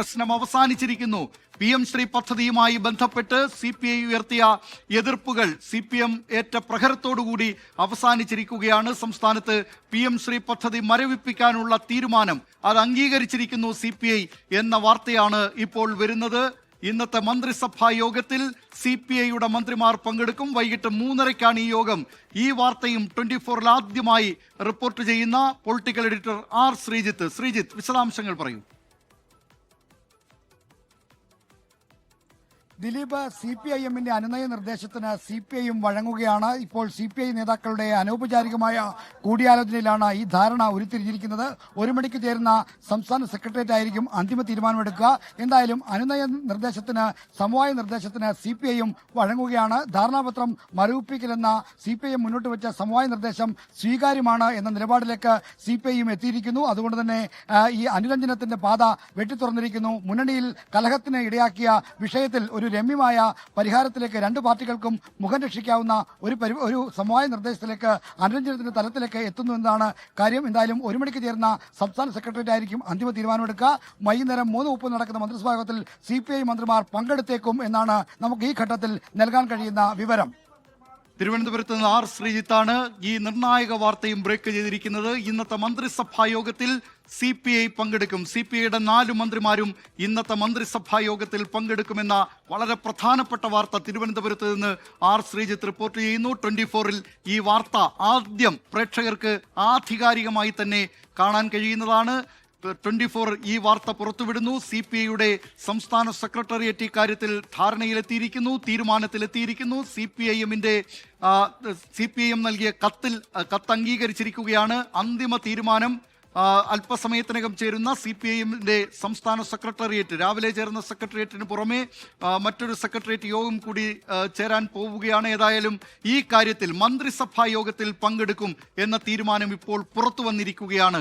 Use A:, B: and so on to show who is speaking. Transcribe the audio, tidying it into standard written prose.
A: പ്രശ്നം അവസാനിച്ചിരിക്കുന്നു. PM ശ്രീ പദ്ധതിയുമായി ബന്ധപ്പെട്ട് CPI ഉയർത്തിയ എതിർപ്പുകൾ CPM ഏറ്റ പ്രഹരത്തോടുകൂടി അവസാനിച്ചിരിക്കുകയാണ്. സംസ്ഥാനത്ത് PM ശ്രീ പദ്ധതി മരവിപ്പിക്കാനുള്ള തീരുമാനം അത് അംഗീകരിച്ചിരിക്കുന്നു CPI എന്ന വാർത്തയാണ് ഇപ്പോൾ വരുന്നത്. ഇന്നത്തെ മന്ത്രിസഭാ യോഗത്തിൽ CPIയുടെ മന്ത്രിമാർ പങ്കെടുക്കും. വൈകിട്ട് 3:30 ഈ യോഗം. ഈ വാർത്തയും 24-ൽ ആദ്യമായി റിപ്പോർട്ട് ചെയ്യുന്ന പൊളിറ്റിക്കൽ എഡിറ്റർ R. ശ്രീജിത്ത് വിശദാംശങ്ങൾ പറയൂ.
B: ദിലീപ്, CPIഎമ്മിന്റെ അനുനയ നിർദ്ദേശത്തിന് CPIയും വഴങ്ങുകയാണ്. ഇപ്പോൾ CPI നേതാക്കളുടെ അനൗപചാരികമായ കൂടിയാലോചനയിലാണ് ഈ ധാരണ ഉരുത്തിരിഞ്ഞിരിക്കുന്നത്. 1 മണിക്ക് ചേരുന്ന സംസ്ഥാന സെക്രട്ടേറിയറ്റ് ആയിരിക്കും അന്തിമ തീരുമാനമെടുക്കുക. എന്തായാലും അനുനയ നിർദ്ദേശത്തിന്, സമവായ നിർദ്ദേശത്തിന് CPIയും വഴങ്ങുകയാണ്. ധാരണാപത്രം മരവിപ്പിക്കലെന്ന CPIഎം മുന്നോട്ട് വെച്ച സമവായ നിർദ്ദേശം സ്വീകാര്യമാണ് എന്ന നിലപാടിലേക്ക് CPIയും എത്തിയിരിക്കുന്നു. അതുകൊണ്ട് തന്നെ ഈ അനുരഞ്ജനത്തിന്റെ പാത വെട്ടിത്തുറന്നിരിക്കുന്നു. മുന്നണിയിൽ കലഹത്തിന് ഇടയാക്കിയ വിഷയത്തിൽ ഒരു രമ്യമായ പരിഹാരത്തിലേക്ക് രണ്ട് പാർട്ടികൾക്കും മുഖം രക്ഷിക്കാവുന്ന ഒരു സമവായ നിർദ്ദേശത്തിലേക്ക്, അനുരഞ്ജനത്തിന്റെ തലത്തിലേക്ക് എത്തുന്നു എന്നതാണ് കാര്യം. എന്തായാലും 1 മണിക്ക് ചേർന്ന സംസ്ഥാന സെക്രട്ടേറിയറ്റ് ആയിരിക്കും അന്തിമ തീരുമാനമെടുക്കുക. വൈകുന്നേരം 3:30 നടക്കുന്ന മന്ത്രിസഭാ യോഗത്തിൽ CPI മന്ത്രിമാർ പങ്കെടുത്തേക്കും എന്നാണ് നമുക്ക് ഈ ഘട്ടത്തിൽ നൽകാൻ കഴിയുന്ന വിവരം.
A: തിരുവനന്തപുരത്ത് നിന്ന് R. ശ്രീജിത്താണ് ഈ നിർണായക വാർത്തയും ബ്രേക്ക് ചെയ്തിരിക്കുന്നത്. ഇന്നത്തെ മന്ത്രിസഭാ യോഗത്തിൽ CPI പങ്കെടുക്കും. CPIയുടെ 4 മന്ത്രിമാരും ഇന്നത്തെ മന്ത്രിസഭാ യോഗത്തിൽ പങ്കെടുക്കുമെന്ന വളരെ പ്രധാനപ്പെട്ട വാർത്ത തിരുവനന്തപുരത്ത് നിന്ന് R. ശ്രീജിത്ത് റിപ്പോർട്ട് ചെയ്യുന്നു. 24-ൽ ഈ വാർത്ത ആദ്യം പ്രേക്ഷകർക്ക് ആധികാരികമായി തന്നെ കാണാൻ കഴിയുന്നതാണ്. 24 ഈ വാർത്ത പുറത്തുവിടുന്നു. CPIയുടെ സംസ്ഥാന സെക്രട്ടേറിയറ്റ് ഇക്കാര്യത്തിൽ ധാരണയിലെത്തിയിരിക്കുന്നു, തീരുമാനത്തിലെത്തിയിരിക്കുന്നു. CPIഎം നൽകിയ കത്ത് അംഗീകരിച്ചിരിക്കുകയാണ്. അന്തിമ തീരുമാനം അല്പസമയത്തിനകം ചേരുന്ന CPIഎമ്മിന്റെ സംസ്ഥാന സെക്രട്ടേറിയറ്റ്, രാവിലെ ചേർന്ന സെക്രട്ടേറിയറ്റിന് പുറമെ മറ്റൊരു സെക്രട്ടേറിയറ്റ് യോഗം കൂടി ചേരാൻ പോവുകയാണ്. ഏതായാലും ഈ കാര്യത്തിൽ മന്ത്രിസഭാ യോഗത്തിൽ പങ്കെടുക്കും എന്ന തീരുമാനം ഇപ്പോൾ പുറത്തു വന്നിരിക്കുകയാണ്.